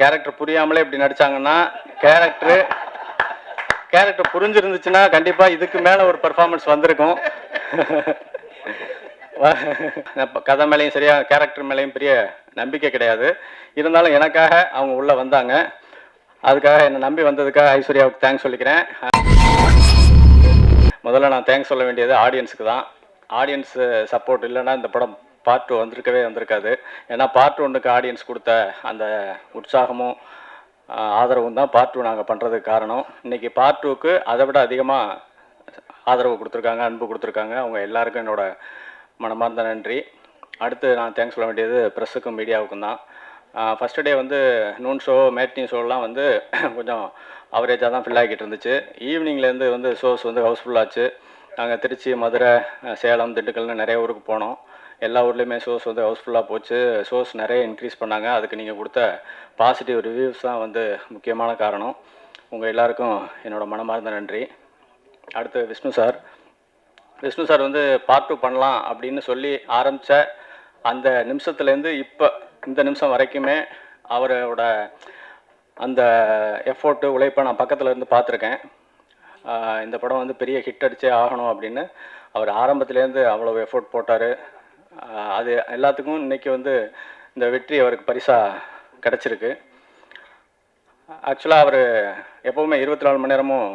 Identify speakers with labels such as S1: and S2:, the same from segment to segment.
S1: Character புரியாமலே இப்படி நடிச்சாங்கன்னா character புரிஞ்சிருந்துச்சுன்னா கண்டிப்பா இதுக்கு மேல ஒரு பெர்ஃபார்மன்ஸ் வந்திருக்கும். கதை மேலேயும் சரியா கேரக்டர் மேலேயும் பெரிய நம்பிக்கை கிடையாது. இருந்தாலும் எனக்காக அவங்க உள்ள வந்தாங்க. அதுக்காக என்னை நம்பி வந்ததுக்காக ஐஸ்வர்யாவுக்கு தேங்க்ஸ் சொல்லிக்கிறேன். முதல்ல நான் தேங்க்ஸ் சொல்ல வேண்டியது ஆடியன்ஸுக்கு தான். ஆடியன்ஸ் சப்போர்ட் இல்லைன்னா இந்த படம் பார்ட் 2 வந்திருக்காது. ஏன்னா பார்ட் 1க்கு ஆடியன்ஸ் கொடுத்த அந்த உற்சாகமும் ஆதரவும் தான் பார்ட் 2 நாங்கள் பண்ணுறதுக்கு காரணம். இன்றைக்கி பார்ட் 2க்கு அதை விட அதிகமாக ஆதரவு கொடுத்துருக்காங்க, அன்பு கொடுத்துருக்காங்க. அவங்க எல்லாருக்கும் என்னோட மனமார்ந்த நன்றி. அடுத்து நான் தேங்க்ஸ் சொல்ல வேண்டியது ப்ரெஸ்ஸுக்கும் மீடியாவுக்கும் தான். ஃபஸ்ட்டு டே வந்து நூன் ஷோ, மேட்னி ஷோலாம் வந்து கொஞ்சம் அவரேஜாக தான் ஃபில் ஆகிட்டு இருந்துச்சு. ஈவினிங்லேருந்து வந்து ஷோஸ் வந்து ஹவுஸ்ஃபுல்லாச்சு. நாங்கள் திருச்சி, மதுரை, சேலம், திண்டுக்கல்னு நிறைய ஊருக்கு போனோம். எல்லா ஊர்லேயுமே ஷோஸ் வந்து ஹவுஸ்ஃபுல்லாக போச்சு. ஷோஸ் நிறைய இன்க்ரீஸ் பண்ணாங்க. அதுக்கு நீங்கள் கொடுத்த பாசிட்டிவ் ரிவ்யூஸ் தான் வந்து முக்கியமான காரணம். உங்கள் எல்லாருக்கும் என்னோட மனமார்ந்த நன்றி. அடுத்து விஷ்ணு சார் வந்து பார்ட் 2 பண்ணலாம் அப்படின்னு சொல்லி ஆரம்பித்த அந்த நிமிஷத்துலேருந்து இப்போ இந்த நிமிஷம் வரைக்குமே அவரோட அந்த எஃபோர்ட்டு, உழைப்பை நான் பக்கத்தில் இருந்து பார்த்துருக்கேன். இந்த படம் வந்து பெரிய ஹிட் அடிச்சே ஆகணும் அப்படின்னு அவர் ஆரம்பத்துலேருந்து அவ்வளோ எஃபோர்ட் போட்டார். அது எல்லாத்துக்கும் இன்றைக்கி வந்து இந்த வெற்றி அவருக்கு பரிசாக கிடச்சிருக்கு. ஆக்சுவலாக அவர் எப்போவுமே 24 மணி நேரமும்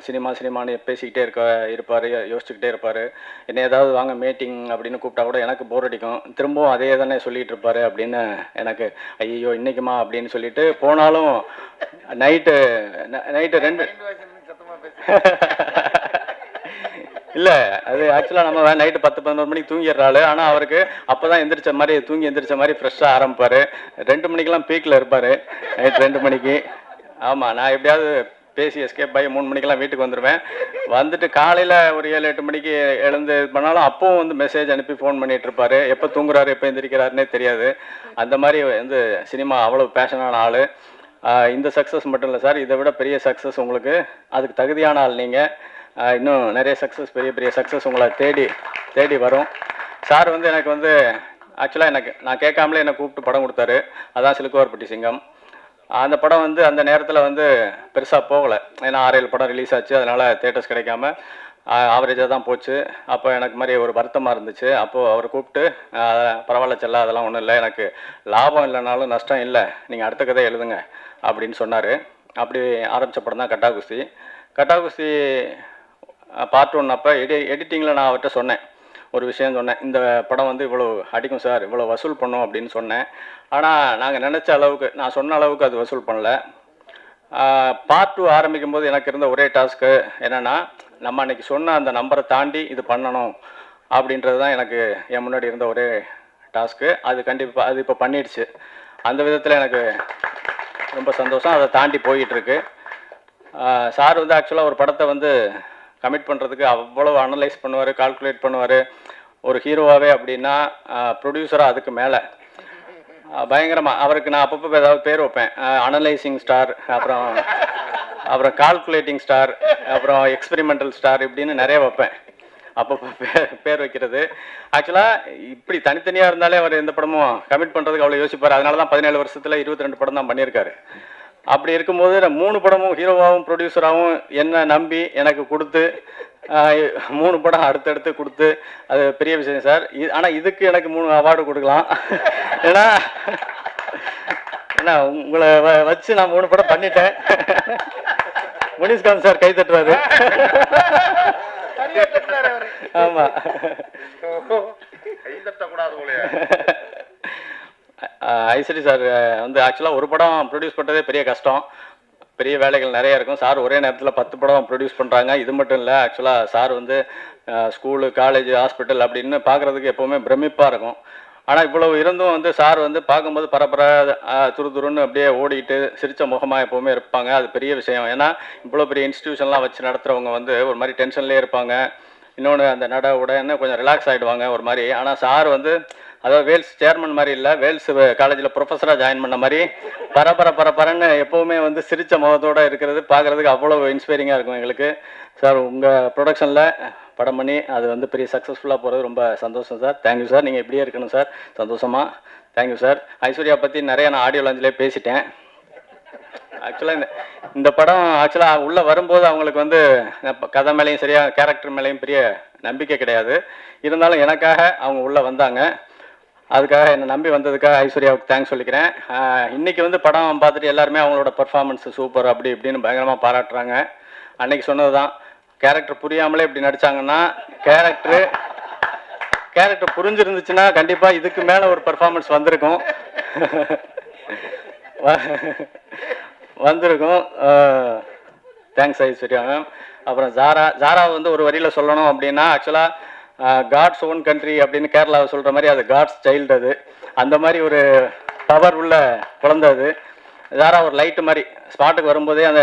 S1: சினிமான்னு பேசிக்கிட்டே இருப்பார், யோசிச்சுக்கிட்டே இருப்பார். என்ன ஏதாவது வாங்க மீட்டிங் அப்படின்னு கூப்பிட்டா கூட எனக்கு போர் அடிக்கும். திரும்பவும் அதே தானே சொல்லிகிட்டு இருப்பார் அப்படின்னு எனக்கு ஐயோ இன்றைக்குமா அப்படின்னு சொல்லிட்டு போனாலும் நைட்டு 2 இல்லை, அது ஆக்சுவலாக நம்ம நைட்டு 10-11 மணிக்கு தூங்கிடுறாள். ஆனால் அவருக்கு அப்போ தான் எந்திரிச்ச மாதிரி ஃப்ரெஷ்ஷாக ஆரம்பிப்பார். 2 மணிக்கெலாம் பீக்கில் இருப்பார், நைட் 2 மணிக்கு. ஆமாம், நான் எப்படியாவது பேசி எஸ்கேப் ஆகி 3 மணிக்கெலாம் வீட்டுக்கு வந்துடுவேன். வந்துட்டு காலையில் ஒரு 7-8 மணிக்கு எழுந்து பண்ணாலும் அப்போவும் வந்து மெசேஜ் அனுப்பி ஃபோன் பண்ணிகிட்டு இருப்பார். எப்போ தூங்குறாரு, எப்போ எந்திரிக்கிறாருன்னே தெரியாது. அந்த மாதிரி வந்து சினிமா அவ்வளோ பேஷனான ஆள். இந்த சக்ஸஸ் மட்டும் இல்லை சார், இதை விட பெரிய சக்ஸஸ் உங்களுக்கு, அதுக்கு தகுதியான ஆள் நீங்கள். இன்னும் நிறைய சக்ஸஸ், பெரிய சக்ஸஸ் உங்களை தேடி வரும். சார் வந்து எனக்கு வந்து ஆக்சுவலாக நான் கேட்காமலே என்னை கூப்பிட்டு படம் கொடுத்தாரு. அதான் சிலுக்குவார்பட்டி சிங்கம். அந்த படம் வந்து அந்த நேரத்தில் வந்து பெருசாக போகலை. ஏன்னா 6-7 படம் ரிலீஸ் ஆச்சு. அதனால் தேட்டர்ஸ் கிடைக்காம ஆவரேஜாக தான் போச்சு. அப்போ எனக்கு மாதிரி ஒரு வருத்தமாக இருந்துச்சு. அப்போது அவர் கூப்பிட்டு பரவாயில்ல செல்ல, அதெல்லாம் ஒன்றும் இல்லை, எனக்கு லாபம் இல்லைனாலும் நஷ்டம் இல்லை, நீங்கள் அடுத்த கதை எழுதுங்க அப்படின்னு சொன்னார். அப்படி ஆரம்பித்த படம் தான் கட்டா குஸ்தி பார்ட் 1 அப்போ எடிட்டிங்கில் நான் அவர்கிட்ட சொன்னேன், ஒரு விஷயம் சொன்னேன். இந்த படம் வந்து இவ்வளோ அடிக்கும் சார், இவ்வளோ வசூல் பண்ணும் அப்படின்னு சொன்னேன். ஆனால் நாங்கள் நினச்ச அளவுக்கு, நான் சொன்ன அளவுக்கு அது வசூல் பண்ணல. பார்ட் 2 ஆரம்பிக்கும் போது எனக்கு இருந்த ஒரே டாஸ்க்கு என்னென்னா, நம்ம அன்றைக்கி சொன்ன அந்த நம்பரை தாண்டி இது பண்ணணும் அப்படின்றது தான் எனக்கு என் முன்னாடி இருந்த ஒரே டாஸ்க்கு. அது கண்டிப்பாக அது இப்போ பண்ணிடுச்சு. அந்த விதத்தில் எனக்கு ரொம்ப சந்தோஷம். அதை தாண்டி போயிட்டுருக்கு. சார் வந்து ஆக்சுவலாக ஒரு படத்தை வந்து கமிட் பண்ணுறதுக்கு அவ்வளோ அனலைஸ் பண்ணுவார், கால்குலேட் பண்ணுவார். ஒரு ஹீரோவாகவே அப்படின்னா ப்ரொடியூசராக அதுக்கு மேலே பயங்கரமாக. அவருக்கு நான் அப்பப்போ ஏதாவது பேர் வைப்பேன். அனலைசிங் ஸ்டார், அப்புறம் கால்குலேட்டிங் ஸ்டார், அப்புறம் எக்ஸ்பெரிமெண்டல் ஸ்டார், இப்படின்னு நிறைய வைப்பேன் அப்பப்போ பேர் வைக்கிறது. ஆக்சுவலாக இப்படி தனித்தனியாக இருந்தாலே அவர் எந்த படமும் கமிட் பண்ணுறதுக்கு அவ்வளோ யோசிப்பார். அதனால தான் 17 வருஷத்தில் 22 படம் தான் பண்ணியிருக்காரு. அப்படி இருக்கும்போது 3 படமும் ஹீரோவாகவும் ப்ரொடியூசராகவும் என்னை நம்பி எனக்கு கொடுத்து 3 படம் அடுத்தடுத்து கொடுத்து, அது பெரிய விஷயம் சார். ஆனால் இதுக்கு எனக்கு 3 அவார்டு கொடுக்கலாம். ஏன்னா உங்களை வச்சு நான் 3 படம் பண்ணிட்டேன். முனிஷ்காந்த் சார் கை தட்டுறாரு. ஆமாம், கை தட்டக்கூடாது. ஐஸ்வரி சார் வந்து ஆக்சுவலாக ஒரு படம் ப்ரொடியூஸ் பண்ணுறதே பெரிய கஷ்டம், பெரிய வேலைகள் நிறைய இருக்கும். சார் ஒரே நேரத்தில் 10 படம் ப்ரொடியூஸ் பண்ணுறாங்க. இது மட்டும் இல்லை, ஆக்சுவலாக சார் வந்து ஸ்கூலு, காலேஜ், ஹாஸ்பிட்டல் அப்படின்னு பார்க்குறதுக்கு எப்போவுமே பிரமிப்பாக இருக்கும். ஆனால் இவ்வளவு இருந்தும் வந்து சார் வந்து பார்க்கும்போது துருன்னு அப்படியே ஓடிட்டு சிரித்த முகமாக எப்போவுமே இருப்பாங்க. அது பெரிய விஷயம். ஏன்னா இவ்வளோ பெரிய இன்ஸ்டியூஷன்லாம் வச்சு நடத்துகிறவங்க வந்து ஒரு மாதிரி டென்ஷன்லேயே இருப்பாங்க. இன்னொன்று அந்த உடனே கொஞ்சம் ரிலாக்ஸ் ஆகிடுவாங்க ஒரு மாதிரி. ஆனால் சார் வந்து அதாவது வேல்ஸ் சேர்மன் மாதிரி இல்லை, வேல்ஸ் காலேஜில் ப்ரொஃபஸராக ஜாயின் பண்ண மாதிரி பரபரன்னு எப்போவுமே வந்து சிரித்த முகத்தோடு இருக்கிறது பார்க்குறதுக்கு அவ்வளோ இன்ஸ்பைரிங்காக இருக்கும் எங்களுக்கு. சார் உங்கள் ப்ரொடக்ஷனில் படம் பண்ணி அது வந்து பெரிய சக்ஸஸ்ஃபுல்லாக போகிறது ரொம்ப சந்தோஷம் சார். Thank you sir. நீங்கள் இப்படியே இருக்கணும் சார், சந்தோஷமாக. Thank you sir. ஐஸ்வர்யா பற்றி நிறைய நான் ஆடியோ லாஞ்சிலே பேசிட்டேன். ஆக்சுவலாக இந்த படம் ஆக்சுவலாக உள்ளே வரும்போது அவங்களுக்கு வந்து கதை மேலேயும் சரியா கேரக்டர் மேலேயும் பெரிய நம்பிக்கை கிடையாது. இருந்தாலும் எனக்காக அவங்க உள்ளே வந்தாங்க. அதுக்காக என்னை நம்பி வந்ததுக்காக ஐஸ்வர்யாவுக்கு தேங்க்ஸ் சொல்லிக்கிறேன். இன்றைக்கி வந்து படம் பார்த்துட்டு எல்லாருமே அவங்களோட பர்ஃபார்மன்ஸ் சூப்பர் அப்படி இப்படின்னு பயங்கரமாக பாராட்டுறாங்க. அன்னைக்கு சொன்னது தான், கேரக்டர் புரியாமலே இப்படி நடித்தாங்கன்னா கேரக்டர் புரிஞ்சிருந்துச்சுன்னா கண்டிப்பாக இதுக்கு மேலே ஒரு பர்ஃபார்மன்ஸ் வந்திருக்கும். Thanks Aishwarya ma'am. அப்புறம் ஜாரா வந்து ஒரு வரியில் சொல்லணும் அப்படின்னா, ஆக்சுவலாக காட்ஸ் ஓன் கண்ட்ரி அப்படின்னு கேரளாவை சொல்கிற மாதிரி அது காட்ஸ் சைல்டு. அது அந்த மாதிரி ஒரு பவர் உள்ள குழந்தை அது. ஜாரா ஒரு லைட்டு மாதிரி ஸ்பாட்டுக்கு வரும்போதே அந்த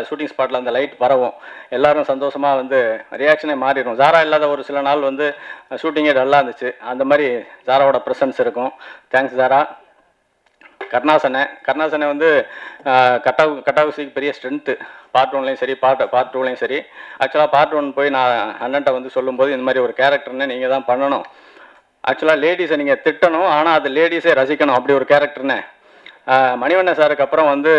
S1: ஷூட்டிங் ஸ்பாட்டில் அந்த லைட் பரவும், எல்லாரும் சந்தோஷமாக வந்து ரியாக்ஷனே மாறிடும். ஜாரா இல்லாத ஒரு சில நாள் வந்து ஷூட்டிங்கே டல்லாக இருந்துச்சு. அந்த மாதிரி ஜாராவோட ப்ரெசன்ஸ் இருக்கும். தேங்க்ஸ் ஜாரா. கருணாசனை வந்து கட்டாகுசிக்கு பெரிய ஸ்ட்ரென்த்து. பார்ட் 1லையும் சரி பார்ட் 2லையும் சரி. ஆக்சுவலாக பார்ட் 1 போய் நான் அண்ணன்ட்ட வந்து சொல்லும்போது இந்த மாதிரி ஒரு கேரக்டர்னு நீங்கள் தான் பண்ணணும். ஆக்சுவலாக லேடிஸை நீங்கள் திட்டணும், ஆனால் அது லேடிஸே ரசிக்கணும், அப்படி ஒரு கேரக்டர்னு. மணிவண்ணன் சாருக்கு அப்புறம் வந்து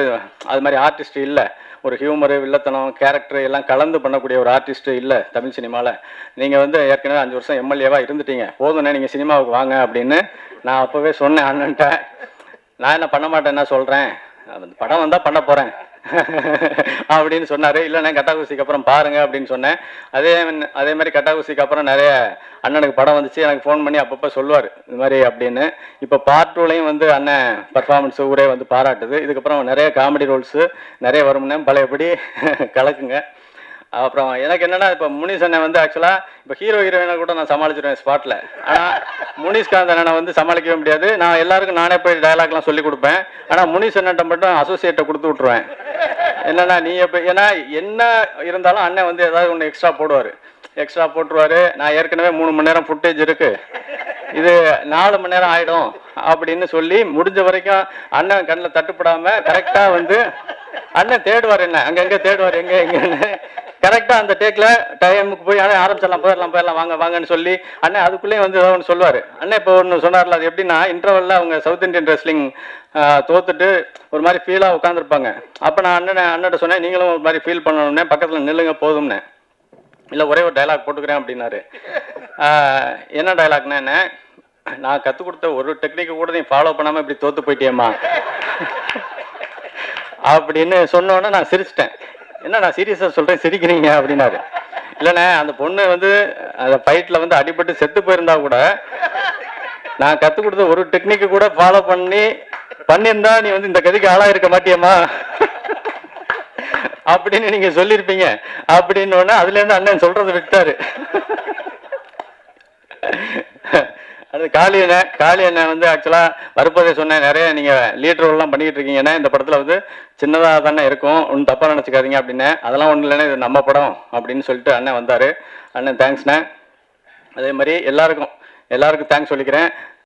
S1: அது மாதிரி ஆர்டிஸ்ட் இல்லை. ஒரு ஹியூமரு, வில்லத்தனம், கேரக்டர் எல்லாம் கலந்து பண்ணக்கூடிய ஒரு ஆர்டிஸ்ட்டு இல்லை தமிழ் சினிமாவில். நீங்கள் வந்து ஏற்கனவே 5 வருஷம் எம்எல்ஏவாக இருந்துட்டீங்க, போதும்ண்ணே நீங்கள் சினிமாவுக்கு வாங்க அப்படின்னு நான் அப்போவே சொன்னேன் அண்ணன்ட்ட. நான் என்ன பண்ண மாட்டேன், என்ன சொல்கிறேன், படம் வந்தால் பண்ண போகிறேன் அப்படின்னு சொன்னார். இல்லைண்ணே கட்டாகுசிக்கு அப்புறம் பாருங்கள் அப்படின்னு சொன்னேன். அதே மாதிரி கட்டாகுசிக்கு அப்புறம் நிறைய அண்ணனுக்கு படம் வந்துச்சு. எனக்கு ஃபோன் பண்ணி அப்பப்போ சொல்லுவார் இது மாதிரி அப்படின்னு. இப்போ பார்ட் 2லையும் வந்து அண்ணன் பர்ஃபார்மன்ஸ் ஊரே வந்து பாராட்டுது. இதுக்கப்புறம் நிறைய காமெடி ரோல்ஸு நிறைய வரும்னே பழையபடி கலக்குங்க. அப்புறம் எனக்கு என்னென்னா, இப்போ முனிஸ் அண்ணன் வந்து ஆக்சுவலாக இப்போ ஹீரோயினை கூட நான் சமாளிச்சிடுவேன் ஸ்பாட்டில். ஆனால் முனிஸ்காந்த் அண்ணனை வந்து சமாளிக்கவே முடியாது. நான் எல்லாருக்கும் நானே போய் டயலாக்லாம் சொல்லி கொடுப்பேன். ஆனால் முனிஸ் அண்ணன்ட்ட மட்டும் அசோசியேட்டை கொடுத்து விட்ருவேன். என்னென்னா நீ இப்போ ஏன்னா என்ன இருந்தாலும் அண்ணன் வந்து ஏதாவது ஒன்று எக்ஸ்ட்ரா போட்டுருவார். நான் ஏற்கனவே 3 மணி நேரம் ஃபுட்டேஜ் இருக்குது, இது 4 மணி நேரம் ஆகிடும் அப்படின்னு சொல்லி முடிஞ்ச வரைக்கும் அண்ணன் கண்ணில் தட்டுப்படாமல் கரெக்டாக வந்து அண்ணன் தேடுவார், என்ன அங்கங்கே தேடுவார், எங்கன்னு கரெக்டாக அந்த டேக்கில் டைமுக்கு போய் அண்ணன் ஆரம்பிச்சிடலாம், போயிடலாம் வாங்கன்னு சொல்லி அண்ணன் அதுக்குள்ளேயும் வந்து ஏதாவது ஒன்று சொல்லுவார். அண்ணன் இப்போ ஒன்று சொன்னார்ல, அது எப்படின்னா இன்டர்வலில் அவங்க சவுத் இண்டியன் ரெஸ்லிங் தோத்துட்டு ஒரு மாதிரி ஃபீலாக உட்காந்துருப்பாங்க. அப்போ நான் அண்ணன்ட்ட சொன்னேன், நீங்களும் ஒரு மாதிரி ஃபீல் பண்ணணும்னே, பக்கத்தில் நில்லுங்க போதும்னே. இல்லை ஒரே ஒரு டைலாக் போட்டுக்கிறேன் அப்படின்னாரு. என்ன டைலாக்னா என்ன, நான் கற்றுக் கொடுத்த ஒரு டெக்னிக்கை கூட நீ ஃபாலோ பண்ணாமல் இப்படி தோற்று போயிட்டியம்மா அப்படின்னு சொன்னோன்னே நான் சிரிச்சிட்டேன். என்ன நான் சீரியஸாக சொல்கிறேன் சிரிக்கிறீங்க அப்படின்னாரு. இல்லைண்ணே அந்த பொண்ணு வந்து அந்த ஃபைட்டில் வந்து அடிபட்டு செத்து போயிருந்தா கூட நான் கற்றுக் கொடுத்த ஒரு டெக்னிக்கு கூட ஃபாலோ பண்ணியிருந்தா நீ வந்து இந்த கதிக்கு ஆளாக இருக்க மாட்டியம்மா அப்படின்னு நீங்கள் சொல்லியிருப்பீங்க அப்படின்னு. அதுலேருந்து அண்ணன் சொல்கிறத விட்டாரு. அது காளி அண்ணன் வந்து ஆக்சுவலாக வரும்போதே சொன்னேன், நிறைய நீங்கள் லீட் ரோல்லாம் பண்ணிக்கிட்டு இருக்கீங்கன்னா இந்த படத்தில் வந்து சின்னதாக தானே இருக்கும், ஒன்றும் தப்பாக நினச்சிக்காதீங்க அப்படின்னு. அதெல்லாம் ஒன்றும் இல்லைன்னா இது நம்ம படம் அப்படின்னு சொல்லிட்டு அண்ணன் வந்தார். அண்ணன் தேங்க்ஸ்ண்ணே. அதே மாதிரி எல்லாருக்கும் தேங்க்ஸ் சொல்லிக்கிறேன்.